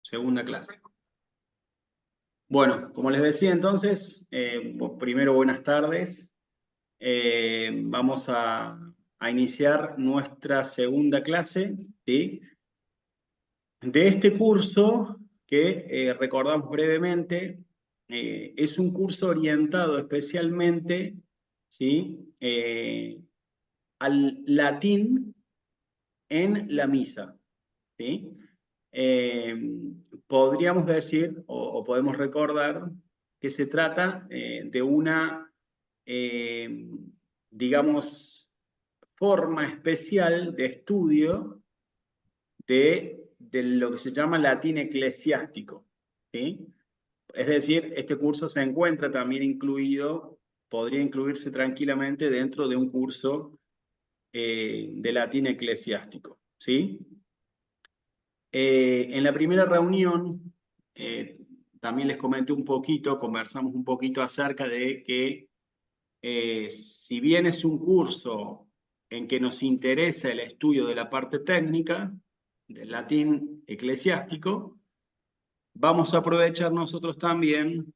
segunda clase. Bueno, como les decía entonces, primero buenas tardes. Vamos a iniciar nuestra segunda clase, ¿sí? De este curso que recordamos brevemente. Es un curso orientado especialmente, ¿sí? Al latín en la misa, ¿sí? Eh, Podríamos decir o podemos recordar que se trata de una, digamos, forma especial de estudio de lo que se llama latín eclesiástico, ¿sí? Es decir, este curso se encuentra también incluido, podría incluirse tranquilamente dentro de un curso de latín eclesiástico, ¿sí? En la primera reunión, también les comenté un poquito, conversamos un poquito acerca de que si bien es un curso en que nos interesa el estudio de la parte técnica del latín eclesiástico, vamos a aprovechar nosotros también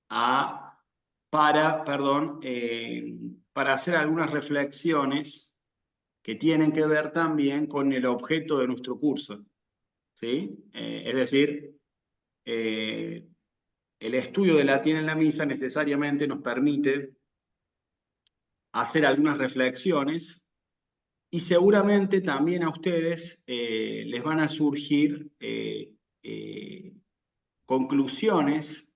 para hacer algunas reflexiones que tienen que ver también con el objeto de nuestro curso, ¿sí? Es decir, el estudio de latín en la misa necesariamente nos permite hacer algunas reflexiones y seguramente también a ustedes les van a surgir conclusiones,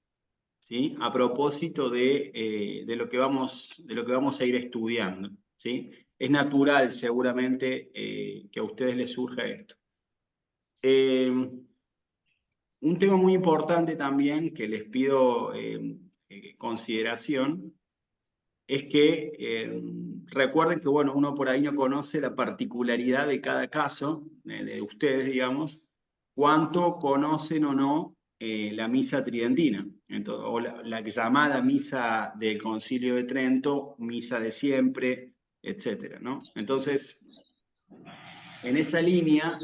¿sí? A propósito de lo que vamos a ir estudiando, ¿sí? Es natural seguramente que a ustedes les surja esto. Un tema muy importante también que les pido consideración es que recuerden que, bueno, uno por ahí no conoce la particularidad de cada caso, de ustedes, digamos, cuánto conocen o no la misa tridentina, entonces, o la llamada misa del Concilio de Trento, misa de siempre, etcétera, ¿no? Entonces, en esa línea,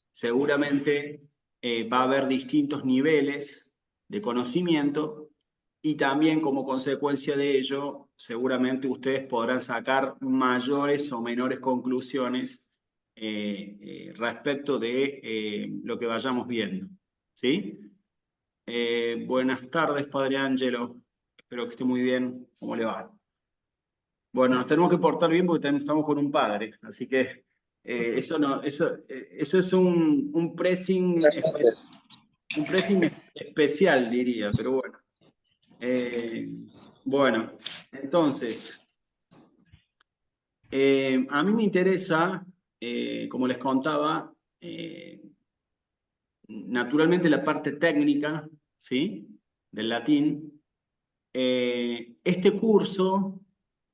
seguramente va a haber distintos niveles de conocimiento y también como consecuencia de ello, seguramente ustedes podrán sacar mayores o menores conclusiones respecto de lo que vayamos viendo, ¿sí? Buenas tardes, Padre Ángelo. Espero que esté muy bien. ¿Cómo le va? Bueno, nos tenemos que portar bien porque estamos con un padre, así que eso no, eso es un pressing, un pressing especial, diría, pero bueno. Bueno, entonces, a mí me interesa, como les contaba, naturalmente la parte técnica, ¿sí? Del latín. Este curso,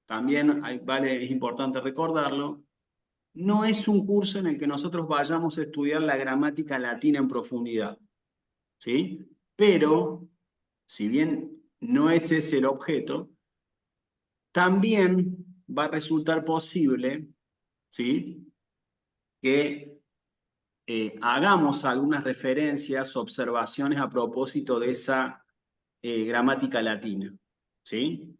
también vale, es importante recordarlo, no es un curso en el que nosotros vayamos a estudiar la gramática latina en profundidad, ¿sí? Pero, si bien no es ese el objeto, también va a resultar posible, ¿sí? Que hagamos algunas referencias, observaciones a propósito de esa gramática latina, ¿sí?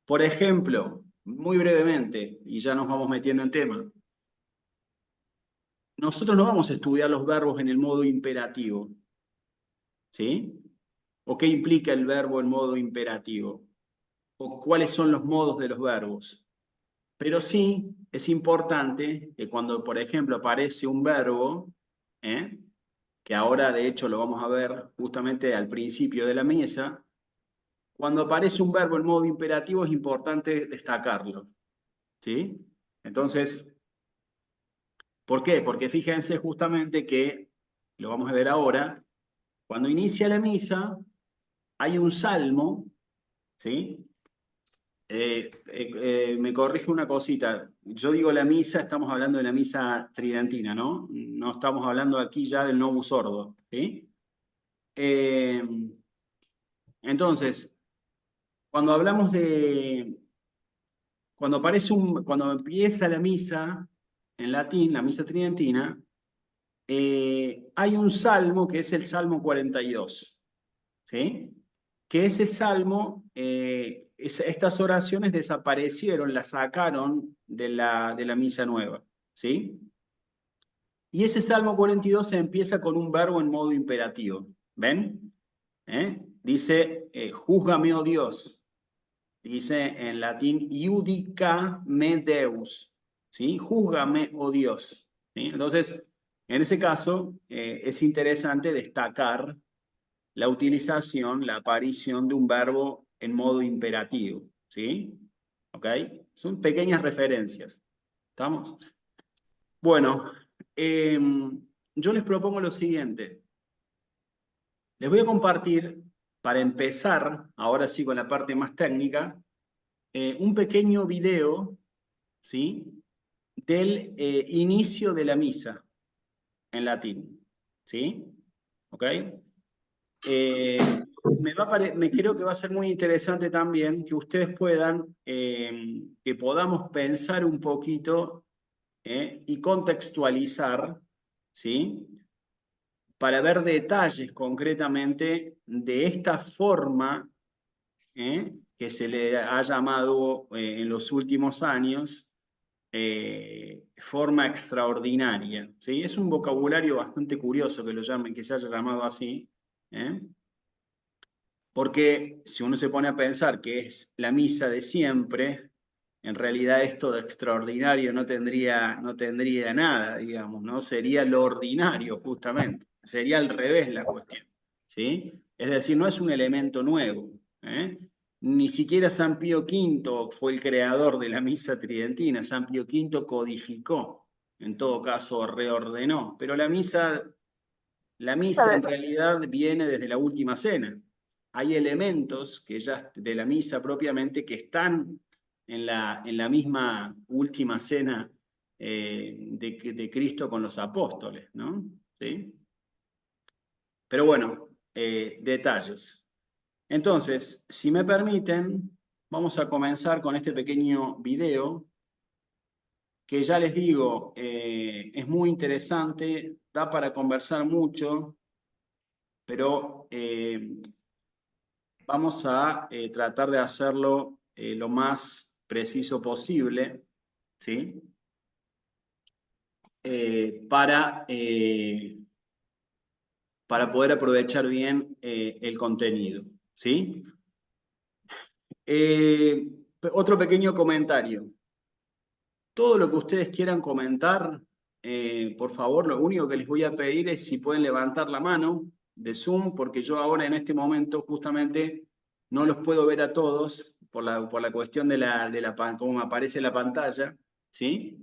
Por ejemplo, muy brevemente, y ya nos vamos metiendo en tema, nosotros no vamos a estudiar los verbos en el modo imperativo, ¿sí? ¿O qué implica el verbo en modo imperativo? ¿O cuáles son los modos de los verbos? Pero sí es importante que cuando, por ejemplo, aparece un verbo, ¿eh? Que ahora de hecho lo vamos a ver justamente al principio de la mesa, cuando aparece un verbo en modo imperativo es importante destacarlo, ¿sí? Entonces, ¿por qué? Porque fíjense justamente que, lo vamos a ver ahora, cuando inicia la misa hay un salmo, ¿sí? Me corrige una cosita. Yo digo la misa, estamos hablando de la misa tridentina, ¿no? No estamos hablando aquí ya del Novus Ordo, ¿sí? Eh, entonces, cuando hablamos de, cuando empieza la misa en latín, la misa tridentina, hay un salmo que es el Salmo 42, ¿sí? Que ese salmo, estas oraciones desaparecieron, las sacaron de la misa nueva, ¿sí? Y ese Salmo 42 se empieza con un verbo en modo imperativo, ¿ven? Dice, júzgame, oh Dios. Dice en latín, iudica me Deus, ¿sí? Júzgame, oh Dios. ¿Sí? Entonces, en ese caso, es interesante destacar la utilización, la aparición de un verbo en modo imperativo, ¿sí? ¿Ok? Son pequeñas referencias. ¿Estamos? Bueno, yo les propongo lo siguiente. Les voy a compartir, para empezar, ahora sí con la parte más técnica, un pequeño video, ¿sí? Del inicio de la misa en latín, ¿sí? ¿Ok? Eh, me creo que va a ser muy interesante también que ustedes puedan, que podamos pensar un poquito y contextualizar, ¿sí? Para ver detalles concretamente de esta forma que se le ha llamado en los últimos años forma extraordinaria. ¿Sí? Es un vocabulario bastante curioso que lo llamen, que se haya llamado así, ¿eh? Porque si uno se pone a pensar que es la misa de siempre, en realidad esto de extraordinario no tendría nada, digamos, ¿no? Sería lo ordinario, justamente. Sería al revés la cuestión, ¿sí? Es decir, no es un elemento nuevo, ¿eh? Ni siquiera San Pío V fue el creador de la misa tridentina. San Pío V codificó, en todo caso reordenó, pero la misa en realidad viene desde la última cena. Hay elementos que ya de la misa propiamente que están en la misma última cena de Cristo con los apóstoles, ¿no? ¿Sí? Pero bueno, detalles. Entonces, si me permiten, vamos a comenzar con este pequeño video que ya les digo, es muy interesante, da para conversar mucho, pero vamos a tratar de hacerlo lo más preciso posible, ¿sí? Para poder aprovechar bien el contenido, ¿sí? Otro pequeño comentario. Todo lo que ustedes quieran comentar, por favor, lo único que les voy a pedir es si pueden levantar la mano de Zoom, porque yo ahora en este momento justamente no los puedo ver a todos por la cuestión cómo me aparece la pantalla, ¿sí?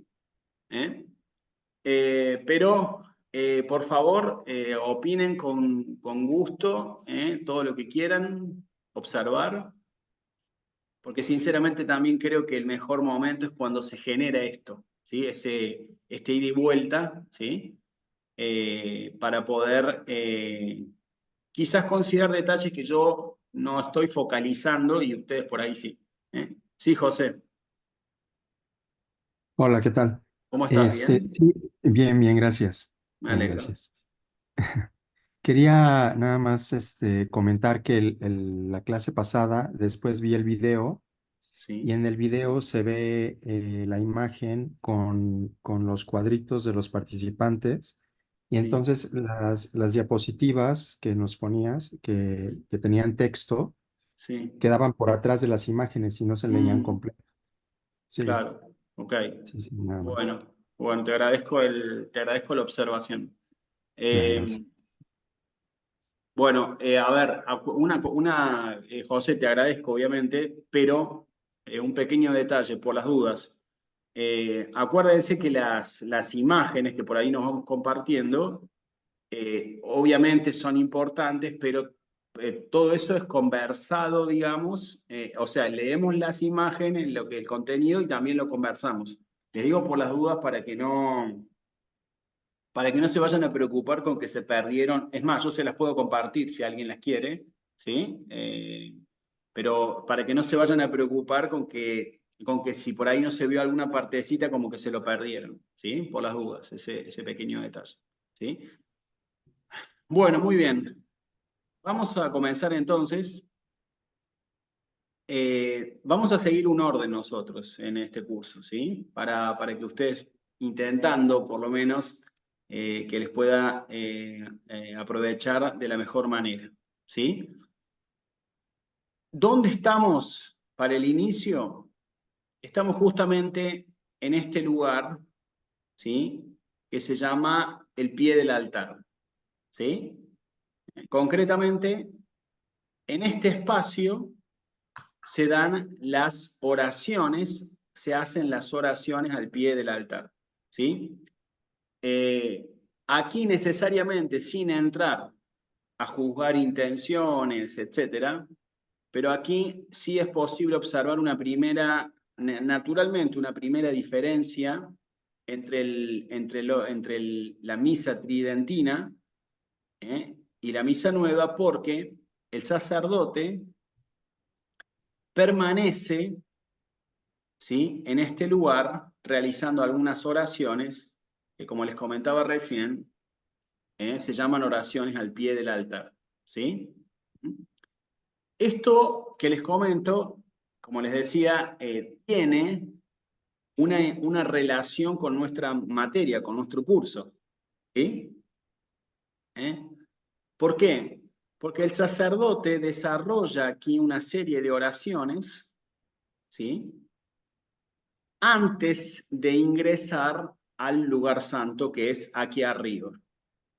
Pero, por favor, opinen con gusto, todo lo que quieran observar, porque sinceramente también creo que el mejor momento es cuando se genera esto, ¿sí? Este ida y vuelta, ¿sí? Para poder quizás considerar detalles que yo no estoy focalizando y ustedes por ahí sí. Sí, José, Hola, ¿qué tal? ¿cómo estás? ¿Bien? Sí, bien, bien, gracias. Me Bien, alegro. gracias. Quería nada más comentar que la clase pasada, después vi el video y Sí, en el video se ve la imagen con los cuadritos de los participantes y sí, entonces las diapositivas que nos ponías, que tenían texto, sí. quedaban por atrás de las imágenes y no se leían Mm, completo. Sí, claro, ok. sí, sí, nada Bueno, más. bueno, te agradezco la observación. Ya, Eh, gracias. bueno, a ver, José, te agradezco obviamente, pero un pequeño detalle por las dudas. Acuérdense que las imágenes que por ahí nos vamos compartiendo, obviamente son importantes, pero todo eso es conversado, digamos, o sea, leemos las imágenes, el contenido y también lo conversamos. Les digo por las dudas para que no se vayan a preocupar con que se perdieron. Es más, yo se las puedo compartir si alguien las quiere, ¿sí? Pero para que no se vayan a preocupar con que si por ahí no se vio alguna partecita, como que se lo perdieron, ¿sí? Por las dudas, ese pequeño detalle. ¿sí? Bueno, muy bien. Vamos a comenzar entonces. Vamos a seguir un orden nosotros en este curso, ¿sí? Para que ustedes, intentando por lo menos, que les pueda aprovechar de la mejor manera, ¿sí? ¿Dónde estamos para el inicio? Estamos justamente en este lugar, ¿sí? Que se llama el pie del altar, ¿sí? Concretamente, en este espacio se dan las oraciones, se hacen las oraciones al pie del altar, ¿sí? Aquí necesariamente, sin entrar a juzgar intenciones, etcétera, pero aquí sí es posible observar una primera, naturalmente, una primera diferencia entre la misa tridentina y la misa nueva, porque el sacerdote permanece, ¿sí?, en este lugar realizando algunas oraciones que, como les comentaba recién, se llaman oraciones al pie del altar, ¿sí? Esto que les comento, como les decía, tiene una relación con nuestra materia, con nuestro curso, ¿sí? ¿Por qué? Porque el sacerdote desarrolla aquí una serie de oraciones, ¿sí?, antes de ingresar al lugar santo, que es aquí arriba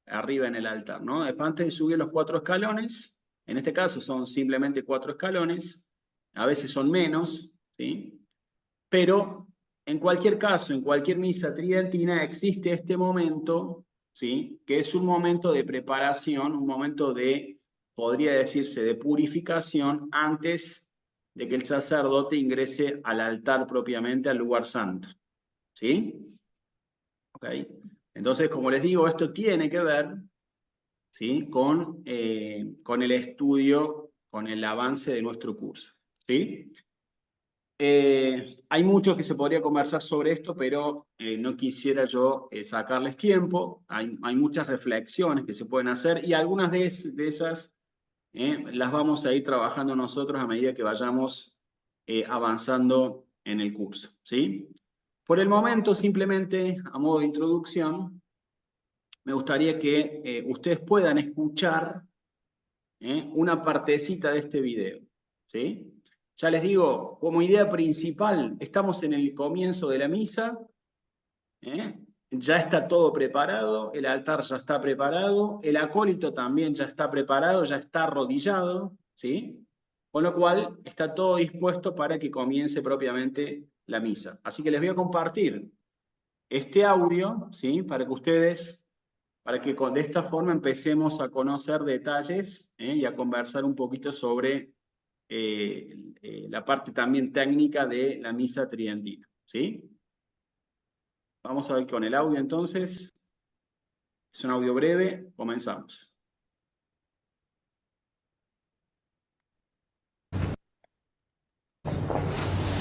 en el altar, ¿no? Antes de subir los 4 escalones, en este caso son simplemente 4 escalones, a veces son menos, ¿sí? Pero en cualquier caso, en cualquier misa tridentina existe este momento, ¿sí?, que es un momento de preparación, un momento de, podría decirse, de purificación antes de que el sacerdote ingrese al altar propiamente, al lugar santo, ¿sí? ¿Ok? Entonces, como les digo, esto tiene que ver, ¿sí?, con el estudio, con el avance de nuestro curso, ¿sí? Hay mucho que se podría conversar sobre esto, pero no quisiera yo sacarles tiempo. Hay muchas reflexiones que se pueden hacer y algunas de esas las vamos a ir trabajando nosotros a medida que vayamos avanzando en el curso, ¿sí? Por el momento, simplemente a modo de introducción, me gustaría que ustedes puedan escuchar una partecita de este video, ¿sí? Ya les digo, como idea principal, estamos en el comienzo de la misa, ya está todo preparado, el altar ya está preparado, el acólito también ya está preparado, ya está arrodillado, ¿sí? Con lo cual está todo dispuesto para que comience propiamente la misa. Así que les voy a compartir este audio, ¿sí?, para que ustedes, de esta forma empecemos a conocer detalles y a conversar un poquito sobre la parte también técnica de la misa tridentina, ¿sí? Vamos a ver con el audio entonces. Es un audio breve, comenzamos.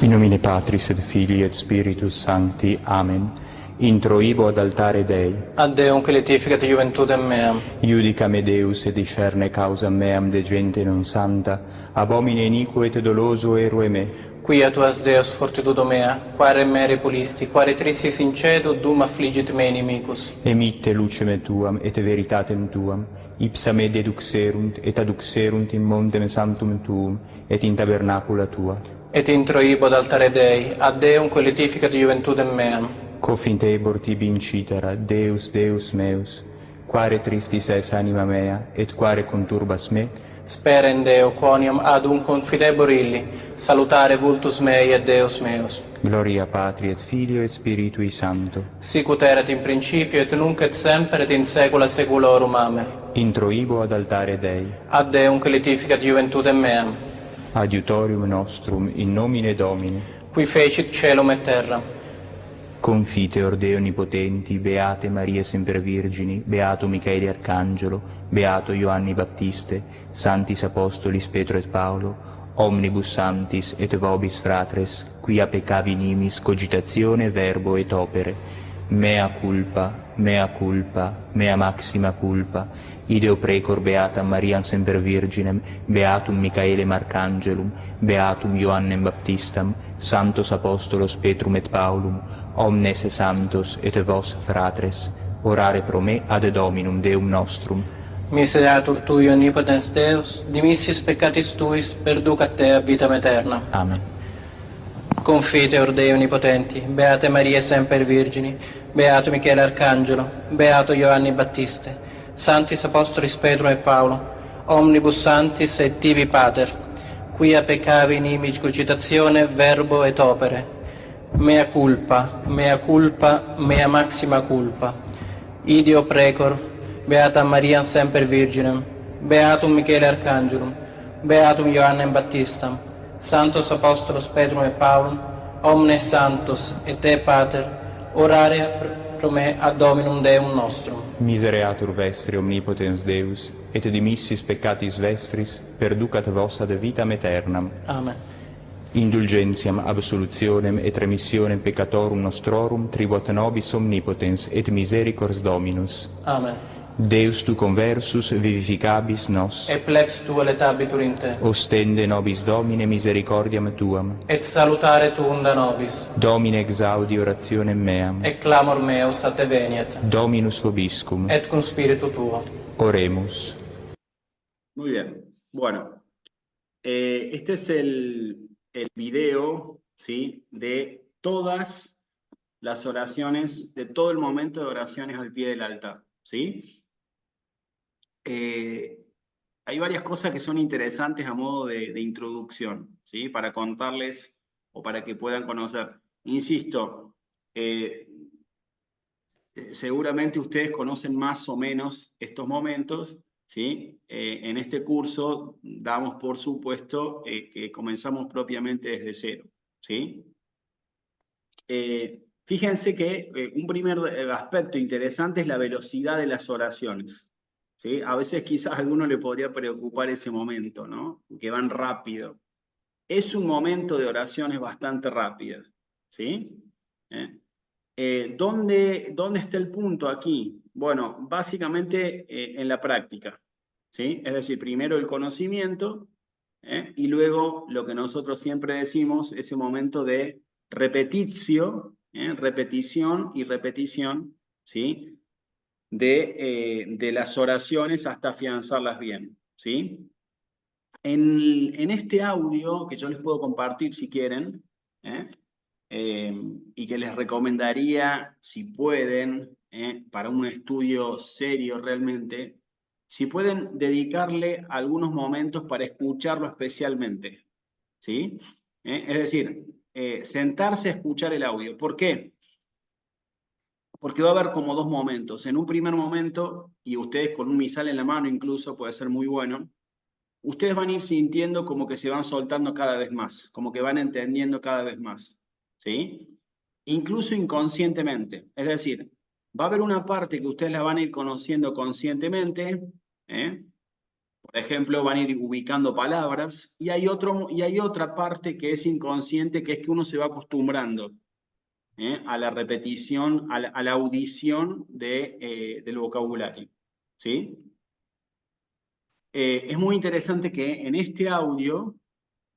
In nomine Patris et Filii et Spiritus Sancti. Amen. Intro ibo ad altare Dei. Ad Deum che letificat juventutem meam. Iudica me Deus et discerne causam meam de gente non santa, abomine iniquo et doloso erue me. Quia tuas Deus fortitudo mea, quare mere pulisti, quare tristis incedo, dum affligit me inimicus. Emitte lucem tuam et veritatem tuam, ipsa me deduxerunt et aduxerunt in montem sanctum tuum et in tabernacula tua. Et intro ibo ad altare Dei, ad Deum que letificat juventutem meam. Cofintebor tibi incitera, Deus, Deus meus, quare tristis es anima mea, et quare conturbas me. Spera in Deo, quoniam ad un confidebor illi, salutare vultus mei et Deus meus. Gloria Patri et Filio et Spiritui Sancto. Sicut erat in principio et nunc et semper et in saecula saeculorum. Amen. Intro ibo ad altare Dei. Ad Deum que letificat juventutem meam. Adiutorium nostrum in nomine Domini. Qui fecit caelum et terra. Confiteor Dei Onnipotenti, Beate Maria Semper Virgini, Beato Michaeli Arcangelo, Beato Ioanni Baptiste, Santis Apostolis Petro et Paolo, omnibus sanctis et vobis fratres, quia peccavi nimis cogitatione, verbo et opere, mea culpa, mea culpa, mea maxima culpa, ideo precor beatam Mariam semper Virginem, beatum Michaelem Archangelum, beatum Ioannem Baptistam, santos apostolos Petrum et Paulum, omnes santos et vos fratres, orare pro me ad Dominum Deum nostrum. Miseratur tui omnipotens Deus, dimissis peccatis tuis, perducat te a vitam aeterna. Amen. Confiteor Dei Onnipotenti, Beate Maria Semper Virgini, Beato Michele Arcangelo, Beato Ioanni Battiste, Santis Apostolis Petro et Paolo, Omnibus Santis et Tibi Pater, quia peccavi in imici cogitatione, verbo et opere. Mea culpa, mea culpa, mea maxima culpa. Ideo precor, Beata Maria Semper Virginem, Beatum Michele Arcangelum, Beatum Ioannem Baptistam, Santos Apostolos Petrum et Paulum, omnes santos et te Pater, orare pro me ad Dominum Deum nostrum. Misereatur vestri omnipotens Deus, et dimissis peccatis vestris, perducat vos ad vitam aeternam. Amen. Indulgentiam, absolutionem et remissionem peccatorum nostrorum tribuat nobis omnipotens et misericors Dominus. Amen. Deus tu conversus vivificabis nos, Et plex tua letabitur in te, ostende nobis Domine misericordiam tuam. et salutare tuum da nobis, Domine exaudi orationem meam. et clamor meus a te veniet, Dominus vobiscum. et cum spiritu tuo. Oremus. Muy bien. Bueno, este es el video, ¿sí? De todas las oraciones, de todo el momento de oraciones al pie del altar, ¿sí? Hay varias cosas que son interesantes a modo de introducción, ¿sí? Para contarles o para que puedan conocer. Insisto, seguramente ustedes conocen más o menos estos momentos, ¿sí? En este curso damos por supuesto que comenzamos propiamente desde cero, ¿sí? Fíjense que un primer aspecto interesante es la velocidad de las oraciones, ¿sí? A veces quizás a alguno le podría preocupar ese momento, ¿no? Que van rápido. Es un momento de oraciones bastante rápidas, ¿sí? ¿Dónde está el punto aquí? Bueno, básicamente en la práctica, ¿sí? Es decir, primero el conocimiento y luego lo que nosotros siempre decimos, ese momento de repetición y repetición, ¿sí? De las oraciones hasta afianzarlas bien, ¿sí? En este audio, que yo les puedo compartir si quieren, y que les recomendaría, si pueden, para un estudio serio realmente, si pueden dedicarle algunos momentos para escucharlo especialmente, ¿sí? Es decir, sentarse a escuchar el audio. ¿Por qué? Porque va a haber como dos momentos. En un primer momento, y ustedes con un misal en la mano incluso puede ser muy bueno, ustedes van a ir sintiendo como que se van soltando cada vez más, como que van entendiendo cada vez más, ¿sí? Incluso inconscientemente. Es decir, va a haber una parte que ustedes la van a ir conociendo conscientemente, por ejemplo, van a ir ubicando palabras, y hay otra parte que es inconsciente, que es que uno se va acostumbrando a la repetición, a la audición del vocabulario, ¿sí? Es muy interesante que en este audio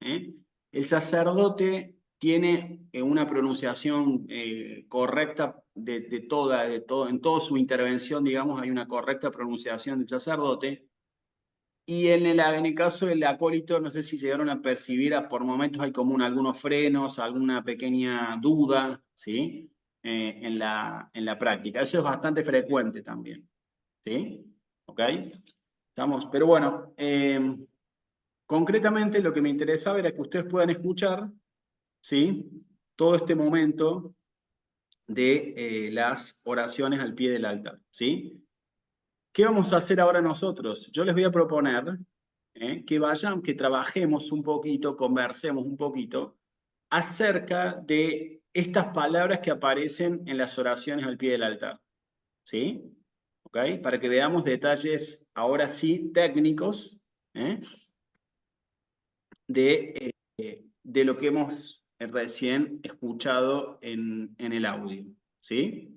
el sacerdote tiene una pronunciación correcta en toda su intervención, digamos, hay una correcta pronunciación del sacerdote. Y en el caso del acólito, no sé si llegaron a percibir, por momentos hay como algunos frenos, alguna pequeña duda, ¿sí? En la práctica. Eso es bastante frecuente también, ¿sí? ¿Ok? Estamos, pero bueno, concretamente lo que me interesaba era que ustedes puedan escuchar, ¿sí? Todo este momento de las oraciones al pie del altar, ¿sí? ¿Qué vamos a hacer ahora nosotros? Yo les voy a proponer que trabajemos un poquito, conversemos un poquito acerca de estas palabras que aparecen en las oraciones al pie del altar, ¿sí? ¿Ok? Para que veamos detalles, ahora sí, técnicos, de lo que hemos recién escuchado en el audio, ¿sí?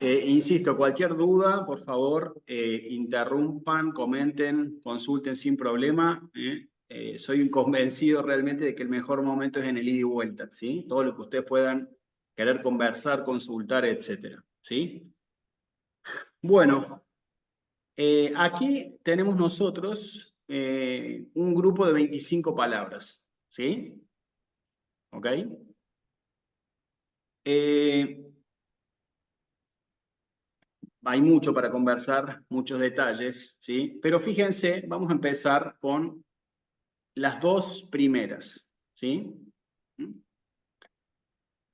Insisto, cualquier duda, por favor, interrumpan, comenten, consulten sin problema. Soy un convencido realmente de que el mejor momento es en el ida y vuelta, ¿sí? Todo lo que ustedes puedan querer conversar, consultar, etcétera, ¿sí? Bueno, aquí tenemos nosotros un grupo de 25 palabras, ¿sí? ¿Ok? Hay mucho para conversar, muchos detalles, ¿sí? Pero fíjense, vamos a empezar con las dos primeras, ¿sí?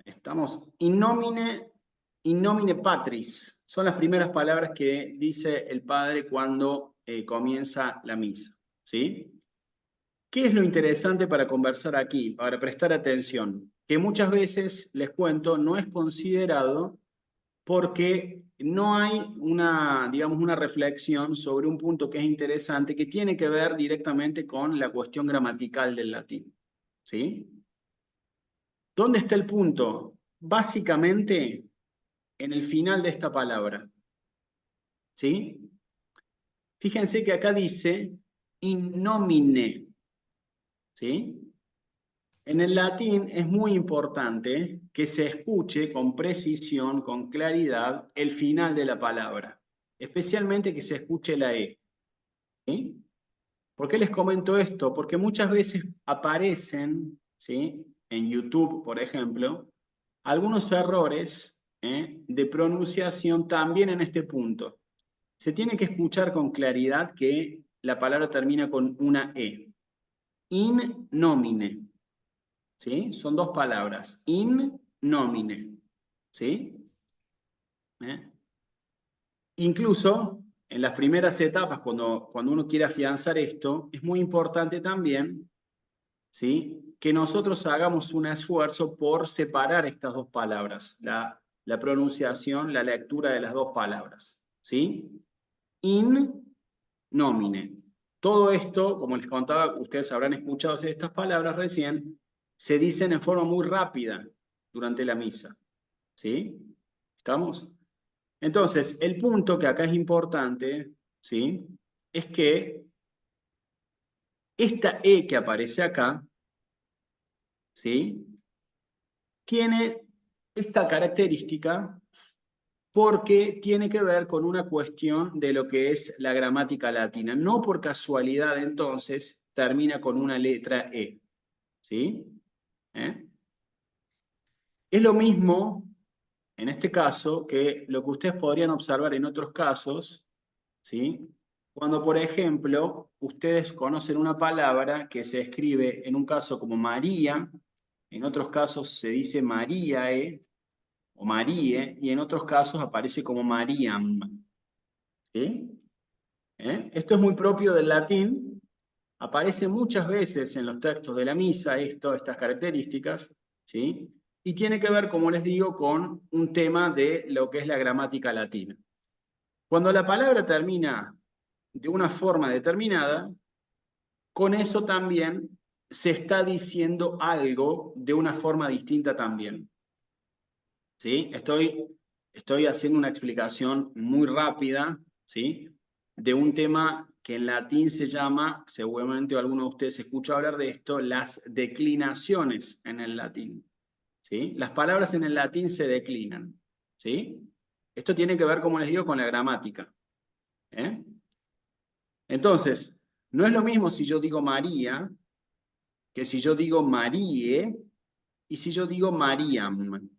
Estamos in nomine patris. Son las primeras palabras que dice el Padre cuando comienza la misa, ¿sí? ¿Qué es lo interesante para conversar aquí, para prestar atención? Que muchas veces, les cuento, no es considerado porque no hay una, digamos, una reflexión sobre un punto que es interesante, que tiene que ver directamente con la cuestión gramatical del latín, ¿sí? ¿Dónde está el punto? Básicamente, en el final de esta palabra, ¿sí? Fíjense que acá dice in nomine, ¿sí? En el latín es muy importante que se escuche con precisión, con claridad, el final de la palabra, especialmente que se escuche la E, ¿sí? ¿Por qué les comento esto? Porque muchas veces aparecen, ¿sí? En YouTube, por ejemplo, algunos errores de pronunciación también en este punto. Se tiene que escuchar con claridad que la palabra termina con una E. In nomine, ¿sí? Son dos palabras. In nomine, ¿sí? Incluso en las primeras etapas, cuando uno quiere afianzar esto, es muy importante también, ¿sí? Que nosotros hagamos un esfuerzo por separar estas dos palabras, la pronunciación, la lectura de las dos palabras, ¿sí? In nomine. Todo esto, como les contaba, ustedes habrán escuchado estas palabras recién, se dicen en forma muy rápida durante la misa, ¿sí? ¿Estamos? Entonces, el punto que acá es importante, ¿sí? Es que esta E que aparece acá, ¿sí? Tiene esta característica porque tiene que ver con una cuestión de lo que es la gramática latina. No por casualidad, entonces, termina con una letra E, ¿sí? Es lo mismo, en este caso, que lo que ustedes podrían observar en otros casos, ¿sí? Cuando, por ejemplo, ustedes conocen una palabra que se escribe en un caso como María, en otros casos se dice Maríae o Marie, y en otros casos aparece como Mariam, ¿sí? Esto es muy propio del latín, aparece muchas veces en los textos de la misa estas características, ¿sí? Y tiene que ver, como les digo, con un tema de lo que es la gramática latina. Cuando la palabra termina de una forma determinada, con eso también se está diciendo algo de una forma distinta también, ¿sí? Estoy haciendo una explicación muy rápida, ¿sí? De un tema que en latín se llama, seguramente alguno de ustedes escuchó hablar de esto, las declinaciones en el latín, ¿sí? Las palabras en el latín se declinan, ¿sí? Esto tiene que ver, como les digo, con la gramática, ¿eh? Entonces, no es lo mismo si yo digo María que si yo digo Marie y si yo digo Mariam,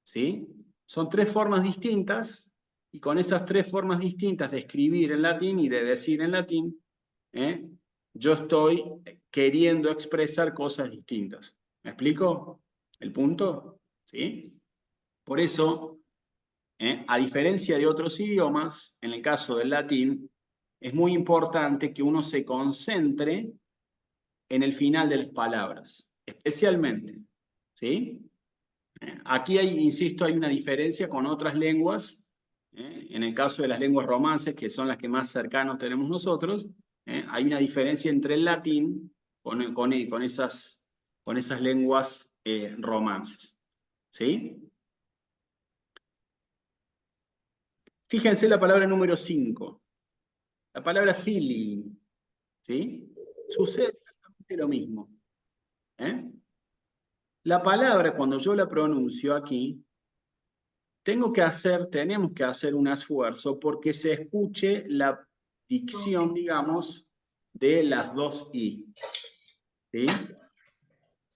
¿sí? Son tres formas distintas y con esas tres formas distintas de escribir en latín y de decir en latín, yo estoy queriendo expresar cosas distintas. ¿Me explico el punto? ¿Sí? Por eso, a diferencia de otros idiomas, en el caso del latín, es muy importante que uno se concentre en el final de las palabras, especialmente, ¿sí? Aquí hay, insisto, hay una diferencia con otras lenguas, en el caso de las lenguas romances, que son las que más cercanos tenemos nosotros, hay una diferencia entre el latín con esas lenguas romances, ¿sí? Fíjense la palabra número 5. La palabra filii. ¿Sí? Sucede exactamente lo mismo. La palabra, cuando yo la pronuncio aquí, tenemos que hacer un esfuerzo porque se escuche la dicción, digamos, de las dos I. ¿Sí?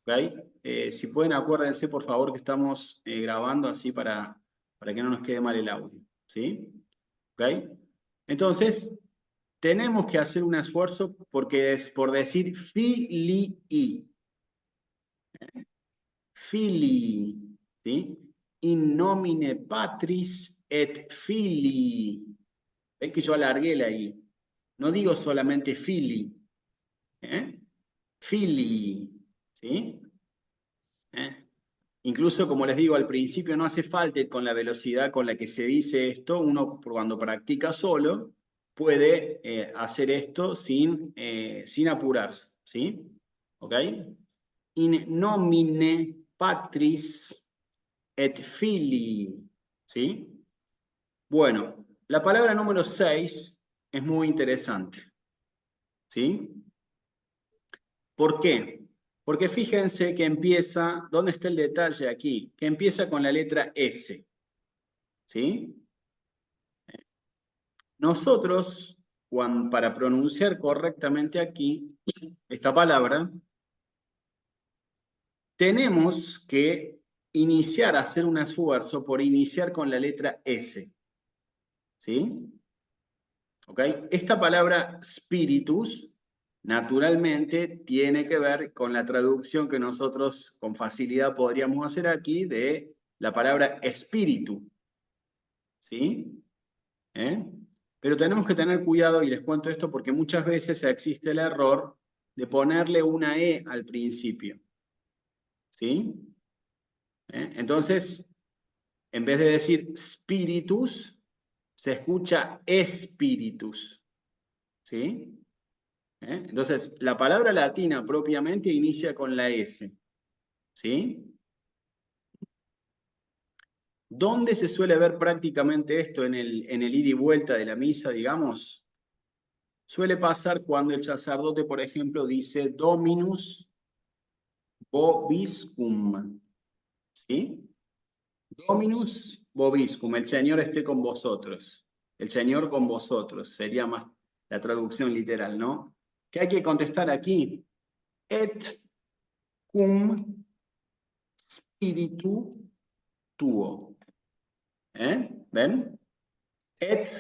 ¿Okay? Si pueden, acuérdense, por favor, que estamos grabando así para que no nos quede mal el audio. ¿Sí? ¿Okay? Entonces, tenemos que hacer un esfuerzo porque es por decir filii. Filii. ¿Sí? In nomine Patris et Filii. ¿Ven que yo alargué la I? No digo solamente Filii. Filii. ¿Sí? Incluso, como les digo, al principio no hace falta con la velocidad con la que se dice esto. Uno, cuando practica solo, puede hacer esto sin apurarse. ¿Sí? ¿Ok? In nomine Patris et Filii. ¿Sí? Bueno, la palabra número 6 es muy interesante. ¿Sí? ¿Por qué? Porque fíjense que empieza, ¿dónde está el detalle aquí? Que empieza con la letra S. ¿Sí? Nosotros, para pronunciar correctamente aquí esta palabra, tenemos que iniciar a hacer un esfuerzo por iniciar con la letra S. ¿Sí? ¿Ok? Esta palabra spiritus, naturalmente, tiene que ver con la traducción que nosotros con facilidad podríamos hacer aquí de la palabra espíritu. ¿Sí? Pero tenemos que tener cuidado, y les cuento esto porque muchas veces existe el error de ponerle una E al principio. ¿Sí? Entonces, en vez de decir spiritus, se escucha espíritus. ¿Sí? Entonces, la palabra latina propiamente inicia con la S. ¿Sí? ¿Dónde se suele ver prácticamente esto en el ida y vuelta de la misa, digamos? Suele pasar cuando el sacerdote, por ejemplo, dice Dominus vobiscum. ¿Sí? Dominus vobiscum, el Señor esté con vosotros. El Señor con vosotros, sería más la traducción literal, ¿no? ¿Qué hay que contestar aquí? Et cum spiritu tuo. ¿Ven? Et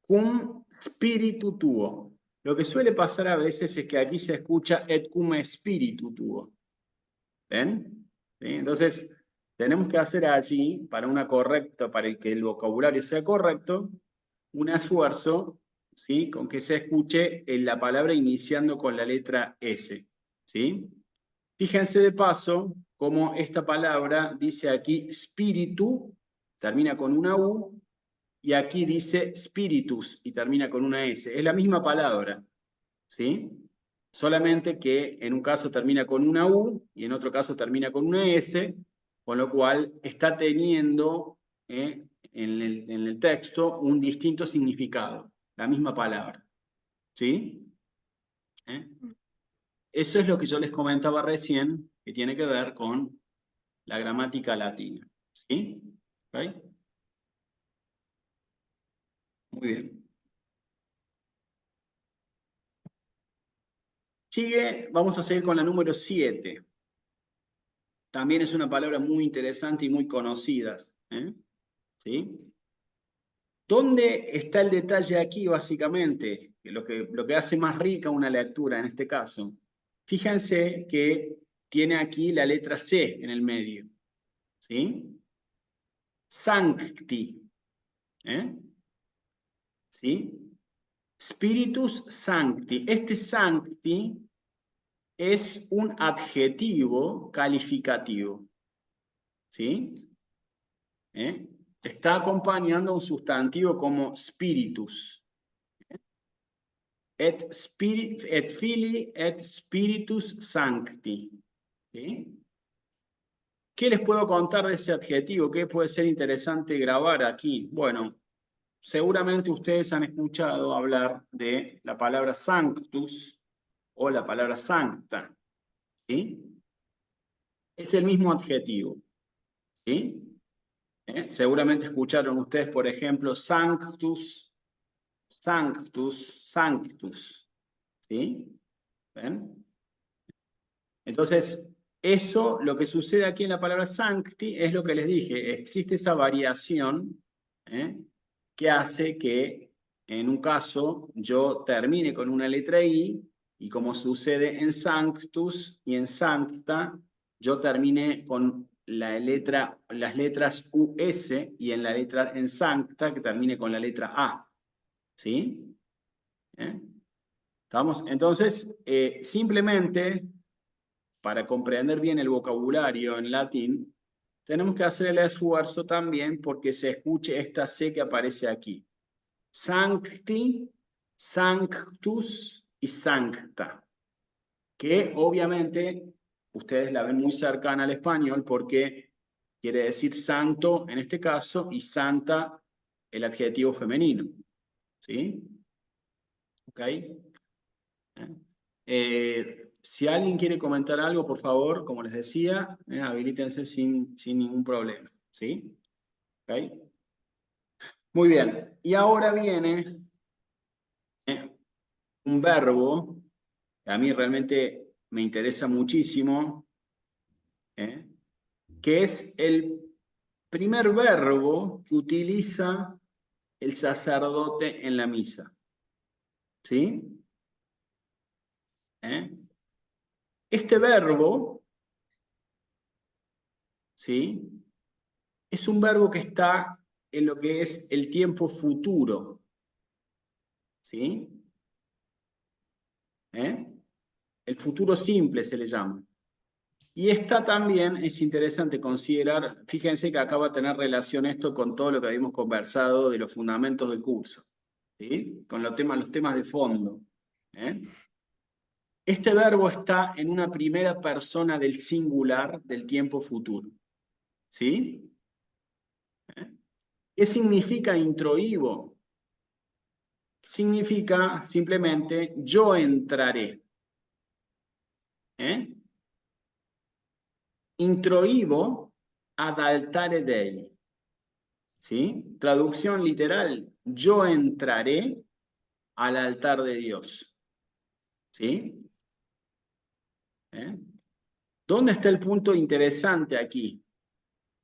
cum spiritu tuo. Lo que suele pasar a veces es que aquí se escucha et cum spiritu tuo. ¿Ven? ¿Sí? Entonces, tenemos que hacer allí, para que el vocabulario sea correcto, un esfuerzo, ¿sí? Con que se escuche la palabra iniciando con la letra S. ¿Sí? Fíjense de paso cómo esta palabra dice aquí spiritu, termina con una U, y aquí dice spiritus y termina con una S. Es la misma palabra, ¿sí? Solamente que en un caso termina con una U y en otro caso termina con una S, con lo cual está teniendo en el texto un distinto significado, la misma palabra, ¿sí? Eso es lo que yo les comentaba recién, que tiene que ver con la gramática latina, ¿sí? ¿Okay? Muy bien. Vamos a seguir con la número 7. También es una palabra muy interesante y muy conocida. ¿Sí? ¿Dónde está el detalle aquí, básicamente? Lo que hace más rica una lectura en este caso. Fíjense que tiene aquí la letra C en el medio. ¿Sí? Sancti. ¿Sí? Spiritus Sancti. Este Sancti es un adjetivo calificativo. ¿Sí? Está acompañando un sustantivo como spiritus. Et filii et spiritus sancti. ¿Sí? ¿Qué les puedo contar de ese adjetivo? ¿Qué puede ser interesante grabar aquí? Bueno, seguramente ustedes han escuchado hablar de la palabra sanctus o la palabra sancta, ¿sí? Es el mismo adjetivo, ¿sí? Seguramente escucharon ustedes, por ejemplo, sanctus, sanctus, sanctus, ¿sí? ¿Ven? Entonces, eso, lo que sucede aquí en la palabra sancti, es lo que les dije, existe esa variación, que hace que en un caso yo termine con una letra I, y como sucede en sanctus y en sancta, yo termine con las letras US, y en sancta que termine con la letra A. ¿Sí? ¿Estamos? Entonces, simplemente para comprender bien el vocabulario en latín, tenemos que hacer el esfuerzo también porque se escuche esta C que aparece aquí. Sancti, sanctus y sancta. Que obviamente ustedes la ven muy cercana al español porque quiere decir santo en este caso y santa el adjetivo femenino. ¿Sí? ¿Ok? Si alguien quiere comentar algo, por favor, como les decía, habilítense sin ningún problema. ¿Sí? ¿Ok? Muy bien. Y ahora viene un verbo que a mí realmente me interesa muchísimo, que es el primer verbo que utiliza el sacerdote en la misa. ¿Sí? Este verbo, ¿sí?, es un verbo que está en lo que es el tiempo futuro. ¿Sí? El futuro simple se le llama. Y está también, es interesante considerar, fíjense que acá va a tener relación esto con todo lo que habíamos conversado de los fundamentos del curso, ¿sí?, con los temas de fondo. Este verbo está en una primera persona del singular del tiempo futuro. ¿Sí? ¿Qué significa introibo? Significa simplemente yo entraré. Introibo ad altare Dei. ¿Sí? Traducción literal, yo entraré al altar de Dios. ¿Sí? ¿Dónde está el punto interesante aquí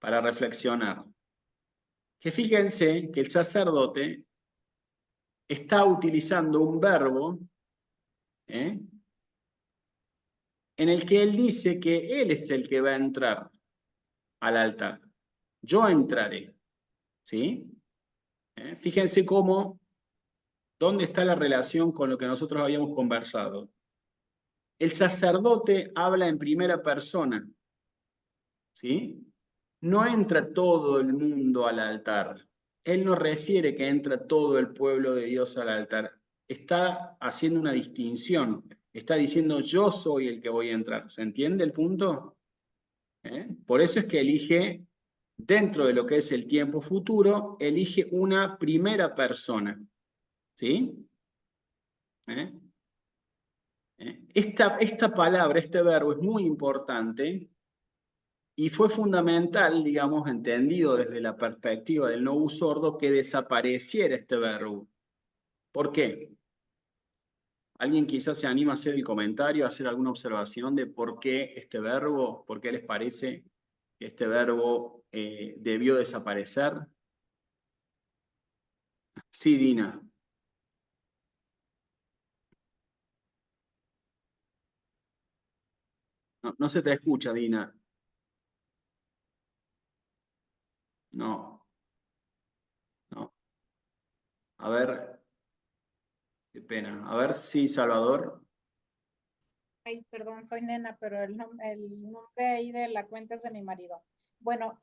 para reflexionar? Que fíjense que el sacerdote está utilizando un verbo en el que él dice que él es el que va a entrar al altar. Yo entraré. ¿Sí? Fíjense dónde está la relación con lo que nosotros habíamos conversado. El sacerdote habla en primera persona. ¿Sí? No entra todo el mundo al altar. Él no refiere que entra todo el pueblo de Dios al altar. Está haciendo una distinción. Está diciendo yo soy el que voy a entrar. ¿Se entiende el punto? Por eso es que elige, dentro de lo que es el tiempo futuro, elige una primera persona. ¿Sí? Esta palabra, este verbo es muy importante y fue fundamental, digamos, entendido desde la perspectiva del novus ordo, que desapareciera este verbo. ¿Por qué? ¿Alguien quizás se anima a hacer el comentario, a hacer alguna observación de por qué este verbo, por qué les parece que este verbo debió desaparecer? Sí, Dina. No se te escucha, Dina. No. A ver, qué pena. A ver si, Salvador. Ay, perdón, soy Nena, pero el nombre ahí de la cuenta es de mi marido. Bueno,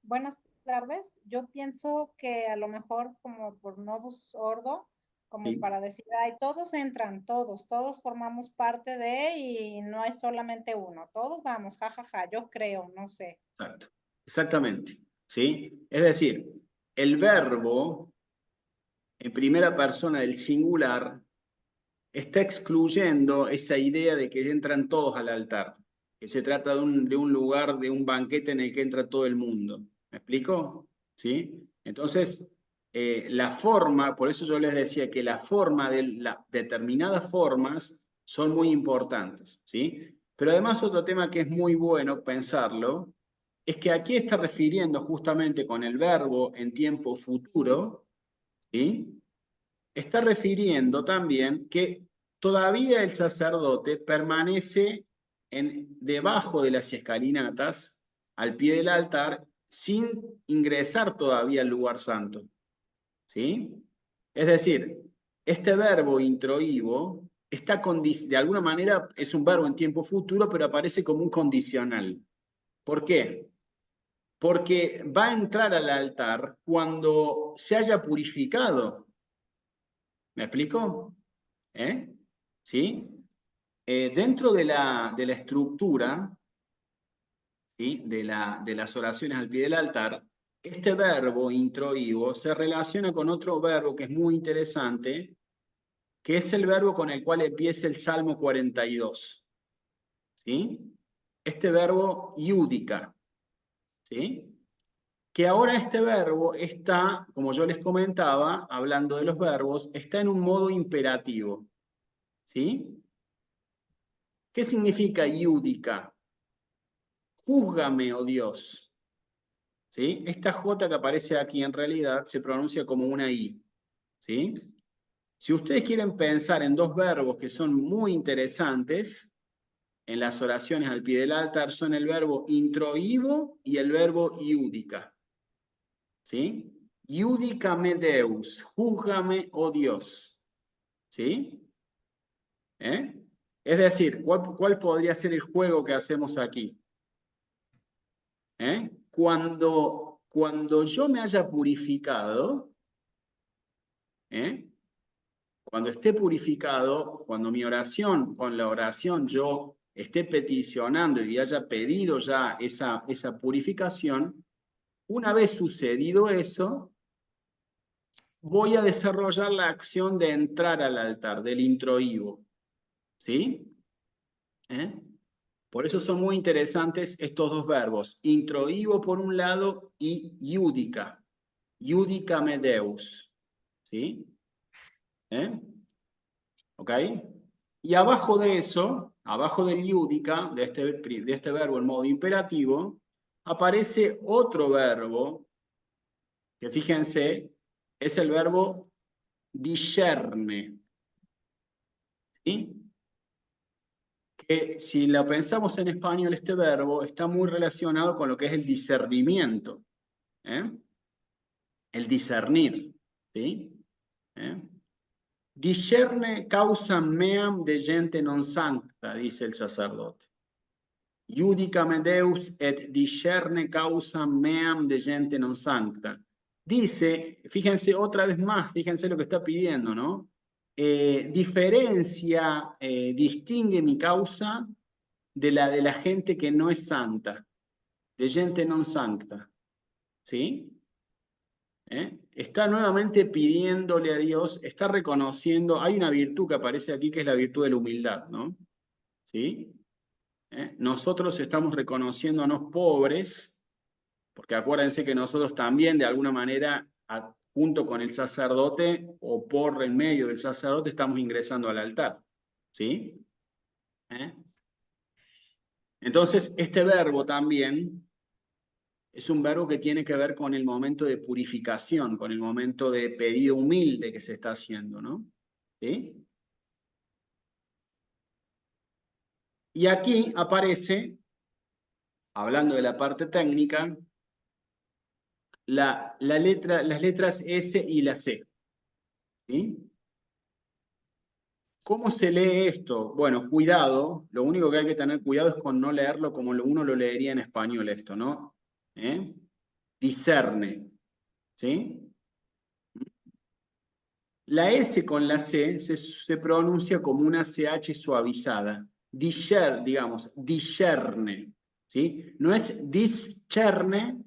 buenas tardes. Yo pienso que a lo mejor como por novus ordo, como Sí. para decir, ay, todos entran, todos formamos parte de y no hay solamente uno. Todos vamos, jajaja, yo creo, no sé. Exacto. Exactamente. ¿Sí? Es decir, el verbo en primera persona del singular, está excluyendo esa idea de que entran todos al altar, que se trata de un lugar, de un banquete en el que entra todo el mundo. ¿Me explico? ¿Sí? Entonces, la forma, por eso yo les decía que la forma de determinadas formas son muy importantes, ¿sí? Pero además otro tema que es muy bueno pensarlo, es que aquí está refiriendo justamente con el verbo en tiempo futuro, ¿sí? Está refiriendo también que todavía el sacerdote permanece debajo de las escalinatas, al pie del altar, sin ingresar todavía al lugar santo. ¿Sí? Es decir, este verbo introibo está de alguna manera es un verbo en tiempo futuro, pero aparece como un condicional. ¿Por qué? Porque va a entrar al altar cuando se haya purificado. ¿Me explico? ¿Sí? Dentro de la estructura, ¿sí? de las oraciones al pie del altar, este verbo introibo se relaciona con otro verbo que es muy interesante, que es el verbo con el cual empieza el Salmo 42. ¿Sí? Este verbo iúdica. ¿Sí? Que ahora este verbo está, como yo les comentaba, hablando de los verbos, está en un modo imperativo. ¿Sí? ¿Qué significa iúdica? Júzgame, oh Dios. ¿Sí? Esta J que aparece aquí en realidad se pronuncia como una I. ¿Sí? Si ustedes quieren pensar en dos verbos que son muy interesantes en las oraciones al pie del altar, son el verbo introibo y el verbo iúdica. ¿Sí? Iúdicame Deus, júzgame, oh Dios. ¿Sí? Es decir, ¿cuál podría ser el juego que hacemos aquí? Cuando yo me haya purificado, cuando esté purificado, cuando mi oración, con la oración yo esté peticionando y haya pedido ya esa purificación, una vez sucedido eso, voy a desarrollar la acción de entrar al altar, del introibo. ¿Sí? Por eso son muy interesantes estos dos verbos, introibo por un lado y iúdica. Iúdicame Deus. ¿Sí? ¿Ok? Y abajo de eso, abajo del iúdica, de este verbo en modo imperativo, aparece otro verbo, que fíjense, es el verbo discerne. ¿Sí? Que si lo pensamos en español, este verbo está muy relacionado con lo que es el discernimiento. El discernir. ¿Sí? Discerne causam meam de gente non sancta, dice el sacerdote. Iudicame Deus et discerne causam meam de gente non sancta. Dice, fíjense otra vez más, fíjense lo que está pidiendo, ¿no? Diferencia, distingue mi causa de la gente que no es santa, de gente non sancta. ¿Sí? Está nuevamente pidiéndole a Dios, está reconociendo, hay una virtud que aparece aquí que es la virtud de la humildad, ¿no? ¿Sí? Nosotros estamos reconociéndonos pobres, porque acuérdense que nosotros también de alguna manera, junto con el sacerdote o por en medio del sacerdote, estamos ingresando al altar. ¿Sí? Entonces, este verbo también es un verbo que tiene que ver con el momento de purificación, con el momento de pedido humilde que se está haciendo, ¿no? ¿Sí? Y aquí aparece, hablando de la parte técnica, las letras S y la C. ¿Sí? ¿Cómo se lee esto? Bueno, cuidado, lo único que hay que tener cuidado es con no leerlo como uno lo leería en español esto, ¿no? Discerne, ¿sí? La S con la C se pronuncia como una CH suavizada. Digamos, discerne, ¿sí? No es discerne,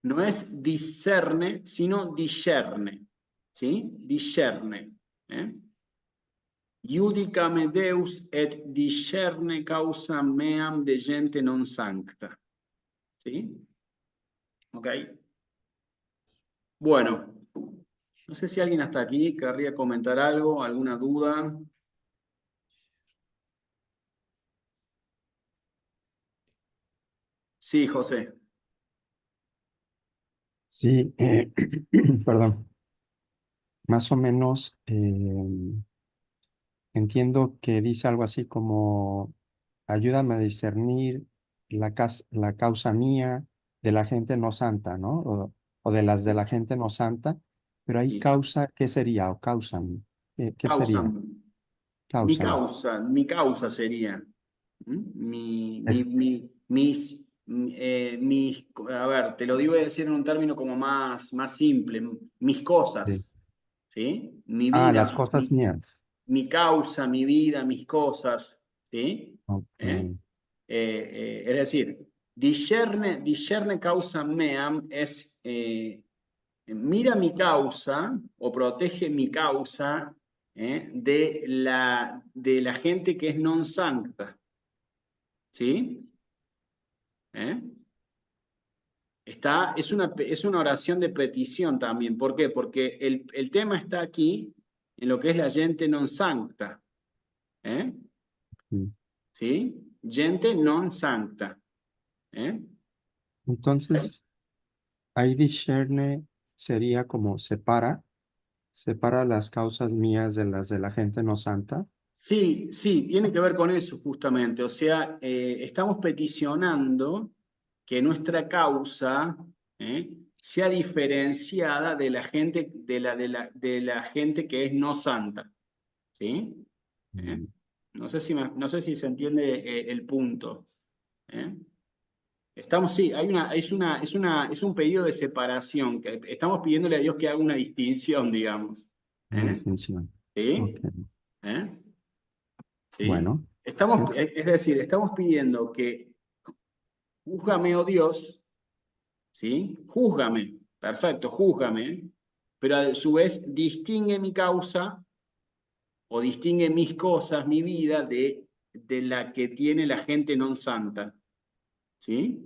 no es discerne, sino discerne, ¿sí? Discerne. Iudicame Deus et discerne causa meam de gente non sancta. ¿Sí? ¿Ok? Bueno, no sé si alguien hasta aquí querría comentar algo, alguna duda. Sí, José. Sí, perdón. Más o menos entiendo que dice algo así como, ayúdame a discernir la causa mía de la gente no santa, ¿no? O de las de la gente no santa, pero ahí Sí. causa, ¿qué sería? O causan, ¿qué Causa. sería? Causan. Mi causa sería. Es, A ver, te lo digo a decir en un término como más simple, mis sí. cosas, ¿sí? Mi Ah, las vida, cosas mías. mi causa, mi vida, mis cosas, ¿sí? Ok. Es decir, discerne causa meam es, mira mi causa o protege mi causa de la gente que es non sancta, ¿sí? Es una oración de petición también. ¿Por qué? Porque el tema está aquí en lo que es la gente non sancta. Sí. ¿Sí? Gente non sancta. Entonces, ahí discerne sería como separa las causas mías de las de la gente no santa. Sí, sí, tiene que ver con eso justamente. O sea, estamos peticionando que nuestra causa sea diferenciada de la gente, de la gente que es no santa. ¿Sí? ¿Eh? Mm, No sé si se entiende el punto. ¿Eh? Estamos, sí, es un pedido de separación, que estamos pidiéndole a Dios que haga una distinción, digamos. una ¿Eh? distinción. Ok. ¿Sí? ¿Eh? ¿Sí? Bueno, gracias. Es decir, estamos pidiendo que júzgame, oh Dios, ¿sí? Júzgame, perfecto, júzgame, pero a su vez distingue mi causa o distingue mis cosas, mi vida, de la que tiene la gente non santa. ¿Sí?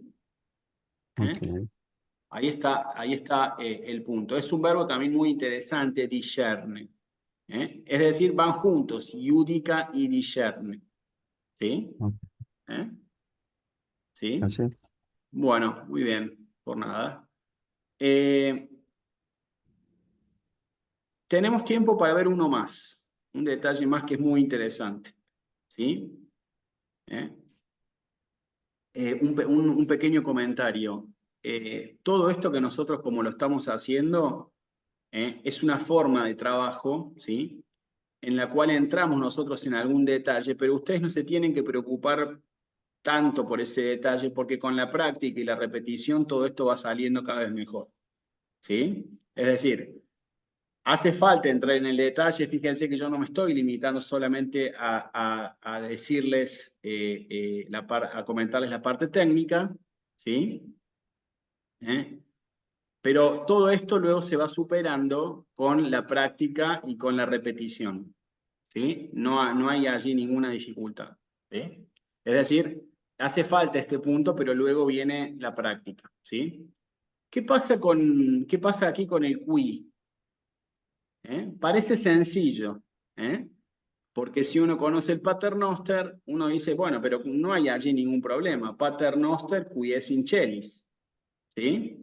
¿Eh? Ok. Ahí está el punto. Es un verbo también muy interesante, discerne. Es decir, van juntos, iudica y discerne. ¿Sí? Ok, ¿Eh? ¿Sí? gracias. Bueno, muy bien, por nada. Eh, tenemos tiempo para ver uno más, un detalle más que es muy interesante. ¿Sí? ¿Eh? Un pequeño comentario. Todo esto que nosotros como lo estamos haciendo es una forma de trabajo, ¿sí? En la cual entramos nosotros en algún detalle, pero ustedes no se tienen que preocupar tanto por ese detalle, porque con la práctica y la repetición todo esto va saliendo cada vez mejor, ¿sí? Es decir, hace falta entrar en el detalle. Fíjense que yo no me estoy limitando solamente a decirles, a comentarles la parte técnica, ¿sí? Pero todo esto luego se va superando con la práctica y con la repetición, ¿sí? No hay allí ninguna dificultad, ¿sí? Es decir, hace falta este punto, pero luego viene la práctica, ¿sí? ¿Qué pasa aquí con el qui? Parece sencillo, ¿eh? Porque si uno conoce el paternoster, uno dice, bueno, pero no hay allí ningún problema. Paternoster qui es in celis, ¿sí?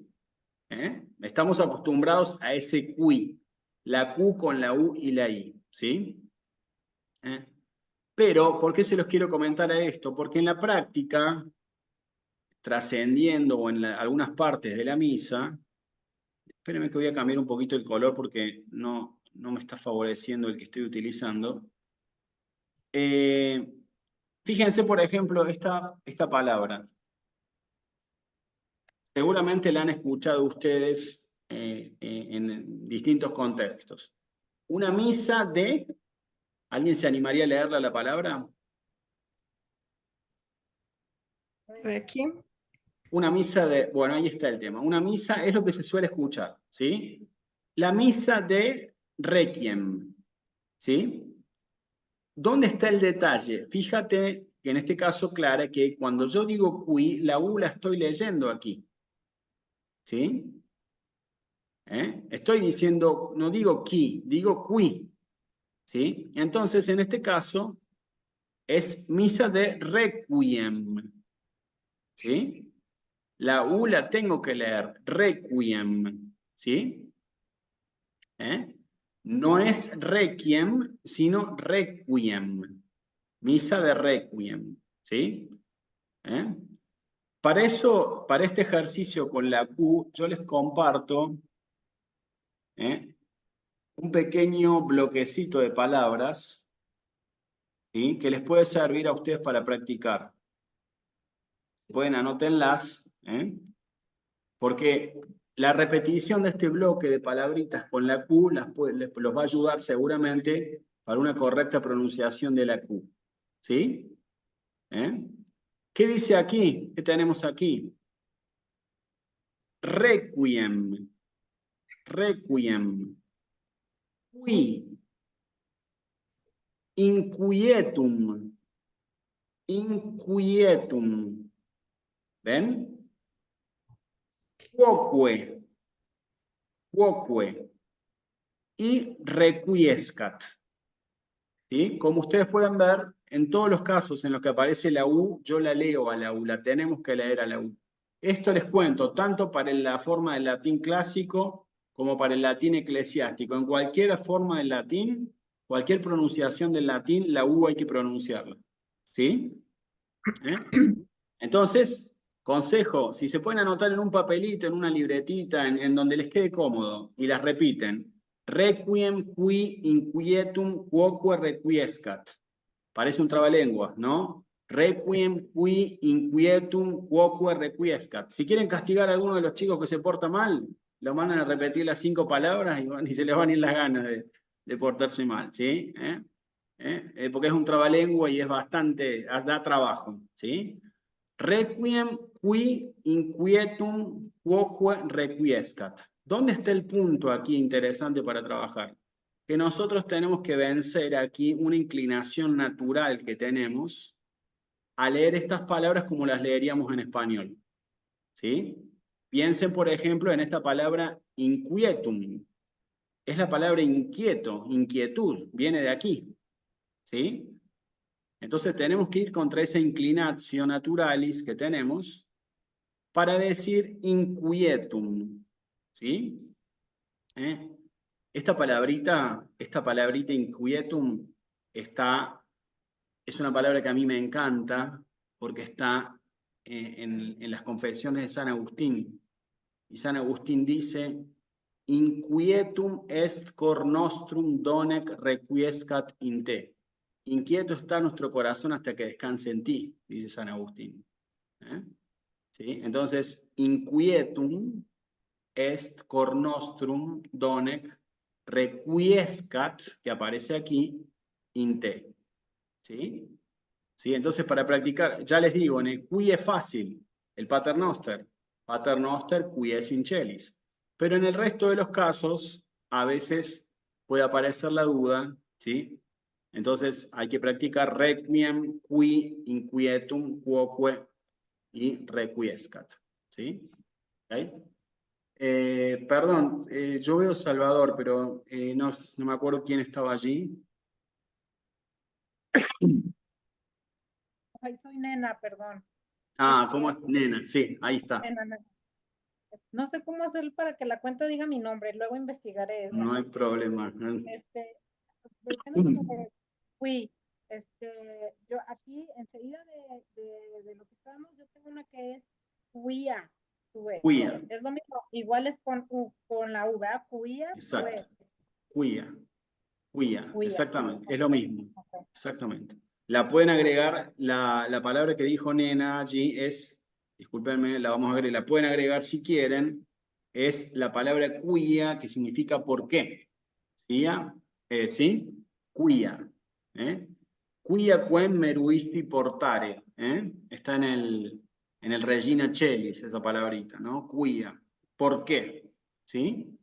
Estamos acostumbrados a ese qui, la Q con la U y la I, ¿sí? Pero, ¿por qué se los quiero comentar a esto? Porque en la práctica, trascendiendo o en algunas partes de la misa, espérenme que voy a cambiar un poquito el color porque no me está favoreciendo el que estoy utilizando. Fíjense, por ejemplo, esta palabra. Seguramente la han escuchado ustedes en distintos contextos. Una misa de... ¿Alguien se animaría a leerla la palabra? Requiem. Una misa de... Bueno, ahí está el tema. Una misa es lo que se suele escuchar, ¿sí? La misa de requiem. ¿Sí? ¿Dónde está el detalle? Fíjate que en este caso, Clara, que cuando yo digo qui, la U la estoy leyendo aquí. ¿Sí? Estoy diciendo, no digo qui, digo qui. ¿Sí? Entonces, en este caso, es misa de requiem. ¿Sí? La U la tengo que leer, requiem. ¿Sí? No es requiem, sino requiem. Misa de requiem. ¿Sí? Para eso, para este ejercicio con la Q, yo les comparto un pequeño bloquecito de palabras, ¿sí? Que les puede servir a ustedes para practicar. Pueden anótenlas, porque la repetición de este bloque de palabritas con la Q los va a ayudar seguramente para una correcta pronunciación de la Q. ¿Sí? ¿Qué dice aquí? ¿Qué tenemos aquí? Requiem. Requiem. Qui. Inquietum. Inquietum. ¿Ven? Quoque. Quoque. Y requiescat. ¿Sí? Como ustedes pueden ver, en todos los casos en los que aparece la U, yo la leo a la U, la tenemos que leer a la U. Esto les cuento, tanto para la forma del latín clásico como para el latín eclesiástico. En cualquier forma del latín, cualquier pronunciación del latín, la U hay que pronunciarla. ¿Sí? Entonces, consejo, si se pueden anotar en un papelito, en una libretita, en donde les quede cómodo, y las repiten. Requiem qui inquietum quoque requiescat. Parece un trabalenguas, ¿no? Requiem qui inquietum quoque requiescat. Si quieren castigar a alguno de los chicos que se porta mal, lo mandan a repetir las 5 palabras y se les van a ir las ganas de portarse mal, ¿sí? Porque es un trabalengua y es bastante, da trabajo, ¿sí? Requiem qui inquietum quoque requiescat. ¿Dónde está el punto aquí interesante para trabajar? Que nosotros tenemos que vencer aquí una inclinación natural que tenemos a leer estas palabras como las leeríamos en español. ¿Sí? Piensen, por ejemplo, en esta palabra inquietum. Es la palabra inquieto, inquietud, viene de aquí. ¿Sí? Entonces tenemos que ir contra esa inclinatio naturalis que tenemos para decir inquietum. ¿Sí? Esta palabrita inquietum es una palabra que a mí me encanta porque está en las confesiones de San Agustín. Y San Agustín dice, inquietum est cor nostrum donec requiescat in te. Inquieto está nuestro corazón hasta que descanse en ti, dice San Agustín. ¿Sí? Entonces, inquietum est cor nostrum donec requiescat, que aparece aquí, in te. ¿Sí? ¿Sí? Entonces, para practicar, ya les digo, en el qui es fácil, el paternoster qui es in celis. Pero en el resto de los casos, a veces puede aparecer la duda, ¿sí? Entonces, hay que practicar requiem, qui, inquietum, quoque y requiescat, ¿sí? ¿Okay? Perdón, yo veo Salvador, pero no me acuerdo quién estaba allí. Ay, soy Nena, perdón. Ah, ¿cómo es? Nena, sí, ahí está. Nena. No sé cómo hacer para que la cuenta diga mi nombre, luego investigaré eso. No hay problema. Fui, yo aquí enseguida de lo que estábamos, yo tengo una que es cuía. Cuía. Es lo mismo, igual es con la U, ¿verdad? Cuía. Exacto. Cuía. Cuía, exactamente, es lo mismo. Okay. Exactamente. La pueden agregar, la palabra que dijo Nena allí es, discúlpenme, la vamos a agregar, la pueden agregar si quieren, es la palabra cuía, que significa por qué. ¿Sí? Cuía. Cuía quem meruisti portare. Está en el Regina Celis esa palabrita, ¿no? Cuía. ¿Por qué? ¿Sí?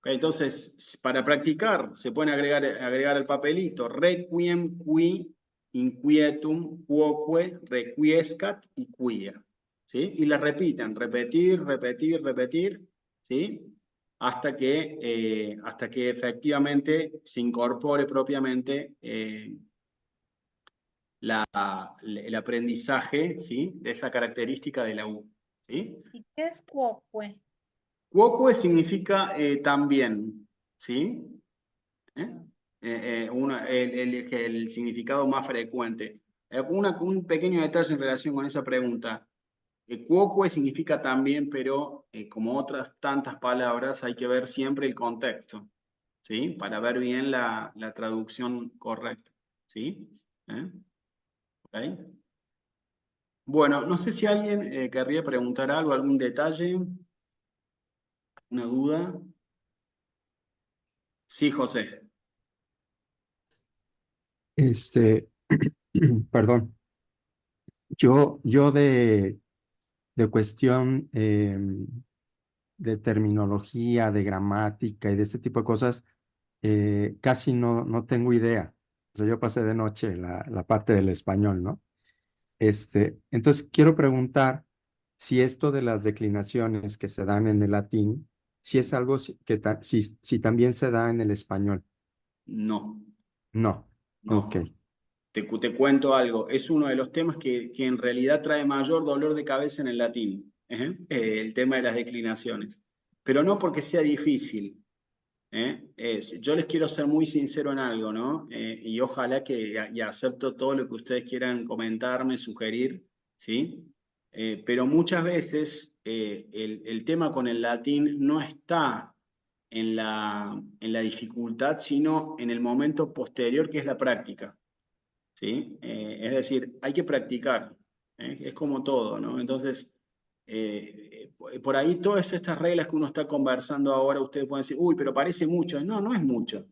Entonces, para practicar, se pueden agregar el papelito. Requiem, qui, inquietum, quoque, requiescat y quia. ¿Sí? Y la repiten, repetir, repetir, repetir, ¿sí? Hasta que efectivamente se incorpore propiamente el aprendizaje, ¿sí? De esa característica de la U. ¿Sí? ¿Y qué es quoque? Quoque significa también, ¿sí? El significado más frecuente. Un pequeño detalle en relación con esa pregunta. Quoque significa también, pero como otras tantas palabras, hay que ver siempre el contexto, ¿sí? Para ver bien la traducción correcta, ¿sí? ¿Okay? Bueno, no sé si alguien querría preguntar algo, algún detalle, una duda. Sí, José. Perdón, yo de cuestión de terminología, de gramática y de este tipo de cosas, casi no tengo idea. O sea, yo pasé de noche la parte del español, ¿no? Entonces, quiero preguntar si esto de las declinaciones que se dan en el latín, si es algo si también se da en el español. No, No. no. Ok. Te cuento algo. Es uno de los temas que en realidad trae mayor dolor de cabeza en el latín. El tema de las declinaciones. Pero no porque sea difícil. Yo les quiero ser muy sincero en algo, ¿no? Y ojalá y acepto todo lo que ustedes quieran comentarme, sugerir, ¿sí? Pero muchas veces el tema con el latín no está en la dificultad, sino en el momento posterior, que es la práctica, ¿sí? Es decir, hay que practicar, es como todo, ¿no? Entonces, por ahí todas estas reglas que uno está conversando ahora, ustedes pueden decir, uy, pero parece mucho. No, no es mucho.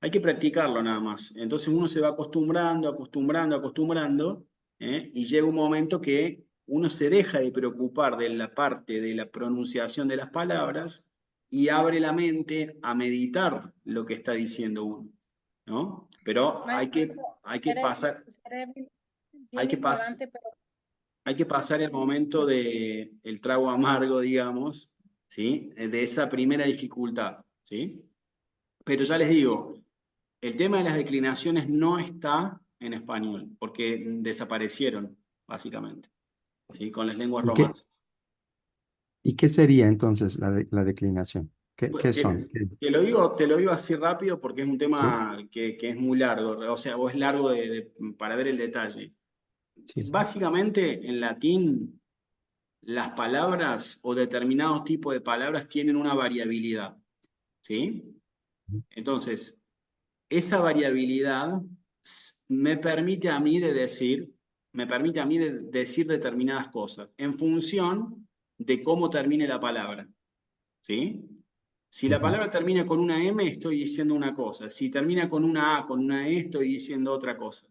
Hay que practicarlo nada más. Entonces uno se va acostumbrando, acostumbrando, acostumbrando, y llega un momento que uno se deja de preocupar de la parte de la pronunciación de las palabras y abre la mente a meditar lo que está diciendo uno, ¿no? Pero hay que pasar, Seré hay bien que ignorante, pero hay que pasar el momento de el trago amargo, digamos, ¿sí? De esa primera dificultad, ¿sí? Pero ya les digo, el tema de las declinaciones no está en español, porque desaparecieron, básicamente, ¿sí? Con las lenguas ¿Y qué, romances. y qué sería entonces la declinación? ¿Qué Te, son? te lo digo así rápido porque es un Sí, tema que es muy largo, o sea, o es largo para ver el detalle. sí, sí. Básicamente, en latín, las palabras o determinados tipos de palabras tienen una variabilidad, ¿sí? Entonces, esa variabilidad me permite a mí de decir determinadas cosas en función de cómo termine la palabra, ¿sí? Si la Ujú. palabra termina con una M, estoy diciendo una cosa. Si termina con una A, con una E, estoy diciendo otra cosa.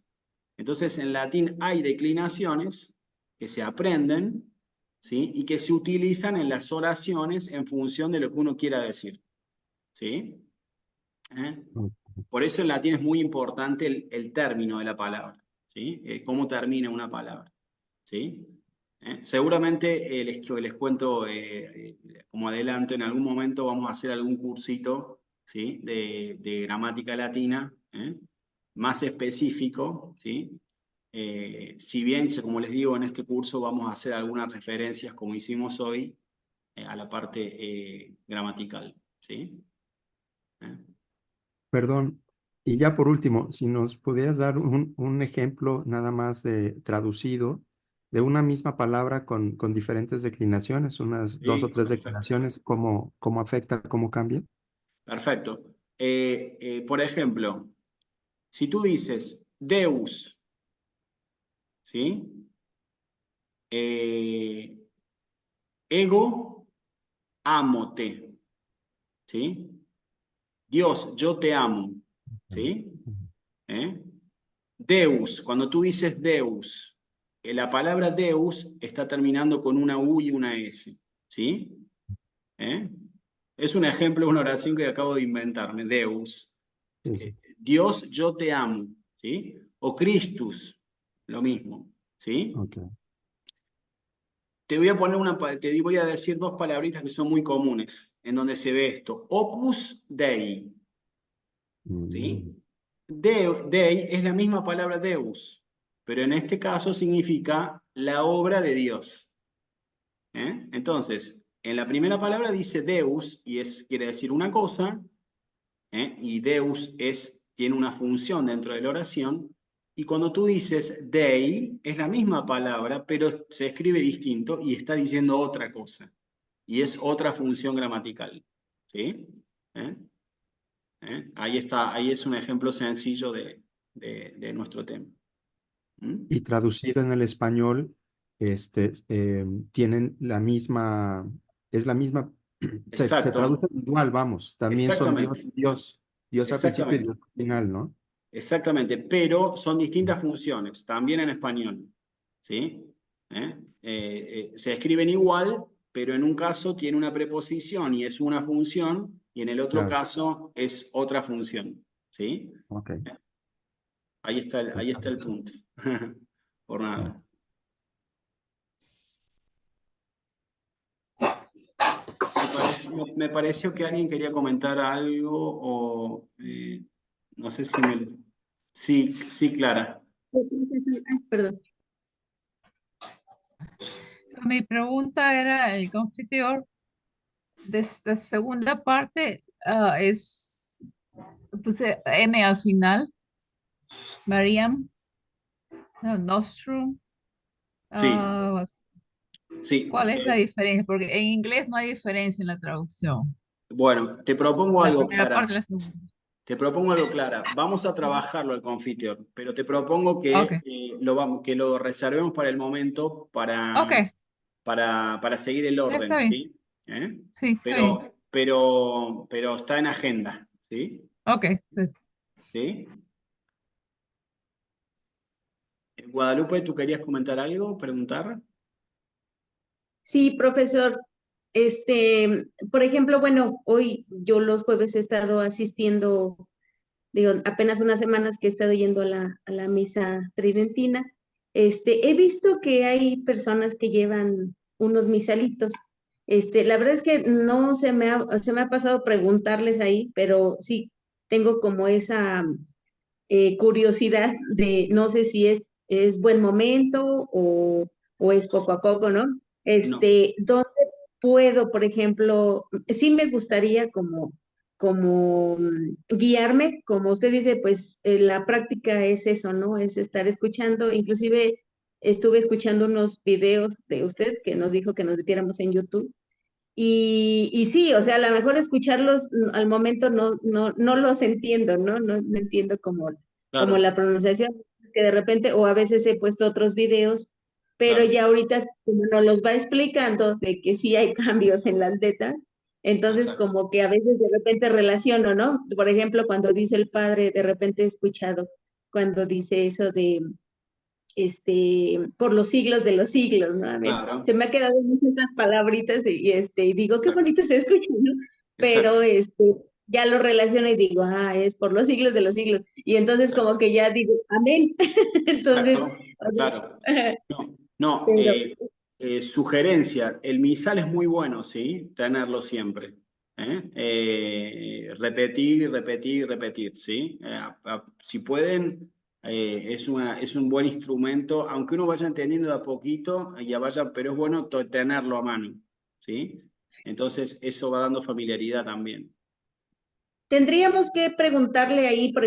Entonces, en latín hay declinaciones que se aprenden, ¿sí? Y que se utilizan en las oraciones en función de lo que uno quiera decir, ¿sí? ¿Eh? Por eso en latín es muy importante el término de la palabra, ¿sí? Cómo termina una palabra, ¿sí? Seguramente les cuento como adelanto, en algún momento vamos a hacer algún cursito, ¿sí? de gramática latina, más específico, ¿sí? Si bien, como les digo, en este curso vamos a hacer algunas referencias, como hicimos hoy, a la parte gramatical, ¿sí? ¿Eh? Perdón. Y ya por último, si nos pudieras dar un ejemplo nada más de traducido de una misma palabra con diferentes declinaciones, unas dos o Sí, tres perfecto. declinaciones, ¿cómo afecta, cómo cambia? Perfecto. Por ejemplo, si tú dices Deus, ¿sí? Eh, ego, amote, ¿sí? Dios, yo te amo, ¿sí? ¿Eh? Deus, cuando tú dices Deus, la palabra Deus está terminando con una U y una S, ¿sí? ¿Eh? Es un ejemplo de una oración que acabo de inventarme, Deus. Sí, sí. Dios, yo te amo, ¿sí? O Christus, lo mismo, ¿sí? Ok. Te voy a te voy a decir dos palabritas que son muy comunes en donde se ve esto. Opus Dei, ¿sí? Dei es la misma palabra Deus, pero en este caso significa la obra de Dios. Entonces, en la primera palabra dice Deus y quiere decir una cosa, y Deus tiene una función dentro de la oración, y cuando tú dices Dei, es la misma palabra, pero se escribe distinto y está diciendo otra cosa, y es otra función gramatical. ¿Sí? Ahí está, ahí es un ejemplo sencillo de nuestro tema. Y traducido en el español, tienen la misma, es la misma, se Exacto, traduce igual, vamos, también son Dios, exactamente, Dios al principio y exactamente. Dios al final, ¿no? Exactamente, pero son distintas funciones, también en español. ¿Sí? Se escriben igual, pero en un caso tiene una preposición y es una función, y en el otro Claro, caso es otra función. ¿Sí? ok. Ahí está Pues, el punto. Por bueno. nada. Me pareció que alguien quería comentar algo o no sé si me... Sí, sí, Clara. Ay, perdón. Mi pregunta era el confiteor de esta segunda parte puse M al final, Mariam, no, Nostrum. Sí, Ah, sí. ¿cuál es la diferencia? Porque en inglés no hay diferencia en la traducción. Bueno, te propongo La algo, primera Clara. parte y la segunda. Te propongo algo, Clara. Vamos a trabajarlo el confiteor, pero te propongo Ok, que, que lo reservemos para el momento ok, para seguir el está orden, bien. ¿sí? Sí, está bien. Pero está en agenda, ¿sí? Ok, good. ¿Sí? Guadalupe, ¿tú querías comentar algo, preguntar? Sí, profesor. Por ejemplo, bueno, hoy yo los jueves he estado asistiendo, digo, apenas unas semanas que he estado yendo a la misa tridentina. He visto que hay personas que llevan unos misalitos. La verdad es que no se me ha pasado preguntarles ahí, pero sí tengo como esa curiosidad de no sé si es buen momento o es poco a poco, ¿no? No, ¿Dónde puedo, por ejemplo, sí me gustaría como guiarme, como usted dice, pues la práctica es eso, ¿no? Es estar escuchando, inclusive estuve escuchando unos videos de usted que nos dijo que nos metiéramos en YouTube. Y sí, o sea, a lo mejor escucharlos al momento no los entiendo, ¿no? No entiendo como claro, la pronunciación, que de repente, o a veces he puesto otros videos, pero claro, ya ahorita como nos los va explicando de que sí hay cambios en las letras, entonces exacto. como que a veces de repente relaciono, ¿no? Por ejemplo, cuando dice el padre, de repente he escuchado cuando dice eso de por los siglos de los siglos, ¿no? A mí Claro, se me ha quedado mucho esas palabritas y digo, qué exacto, bonito se escucha, ¿no? Pero exacto, ya lo relaciono y digo, es por los siglos de los siglos. Y entonces como exacto, que ya digo, amén. Entonces, exacto, o claro. sea, No, no, pero sugerencia, el misal es muy bueno, ¿sí? Tenerlo siempre. Repetir, repetir, repetir, ¿sí? Si pueden, es un buen instrumento, aunque uno vaya entendiendo de a poquito, ya vaya, pero es bueno tenerlo a mano, ¿sí? Entonces eso va dando familiaridad también. tendríamos que preguntarle ahí, por